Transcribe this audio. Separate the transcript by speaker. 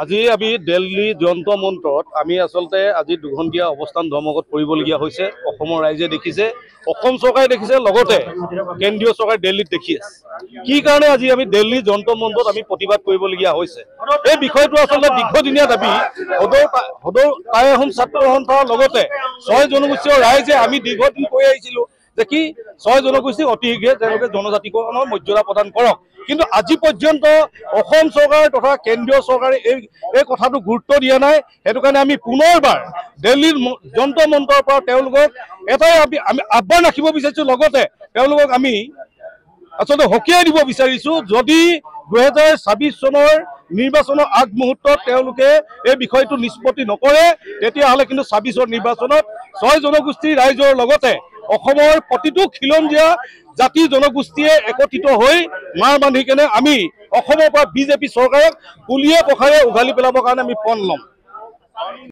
Speaker 1: আজি আমি দিল্লী যন্ত্ৰ মন্ত্ৰত আমি আচলতে আজি দুঘণ্টীয়া অৱস্থান ধৰ্মঘট কৰিবলগীয়া হৈছে। অসমৰ ৰাইজে দেখিছে, অসম চৰকাৰে দেখিছে, লগতে কেন্দ্ৰীয় চৰকাৰে দিল্লীত দেখি আছে। কি কাৰণে আজি আমি দিল্লী যন্ত্ৰ মন্ত্ৰত আমি প্ৰতিবাদ কৰিবলগীয়া হৈছে, এই বিষয়টো আচলতে দীৰ্ঘদিনীয়া দাবী। সদৌ টাই আহোম ছাত্ৰ সন্থাৰ লগতে 6 জনগোষ্ঠীয় ৰাইজে আমি দীৰ্ঘদিন কৈ আহিছিলো যে কি 6 জনগোষ্ঠীক অতি শীঘ্ৰে তেওঁলোকে জনজাতিকৰণৰ মৰ্যাদা প্ৰদান কৰক। কিন্তু আজি পৰ্যন্ত অসম চৰকাৰ তথা কেন্দ্ৰীয় চৰকাৰে এই কথাটো গুৰুত্ব দিয়া নাই। সেইটো কাৰণে আমি পুনৰবাৰ দিল্লীৰ যন্ত্ৰ মন্ত্ৰৰ পৰা তেওঁলোকক এটাই আমি আহ্বান ৰাখিব বিচাৰিছোঁ, লগতে তেওঁলোকক আমি আচলতে সকীয়াই দিব বিচাৰিছোঁ, যদি 2026 চনৰ নিৰ্বাচনৰ আগমুহূৰ্তত তেওঁলোকে এই বিষয়টো নিষ্পত্তি নকৰে, তেতিয়াহ'লে কিন্তু 26ৰ নিৰ্বাচনত 6 জনগোষ্ঠীৰ ৰাইজৰ লগতে অসমৰ প্ৰতিটো খিলঞ্জীয়া জাতি জনগোষ্ঠীয়ে একত্ৰিত হৈ মাৰ বান্ধি কেনে আমি অসমৰ পৰা বিজেপি চৰকাৰক পুলিয়ে পখাৰে উঘালি পেলাবৰ কাৰণে আমি পণ ল'ম।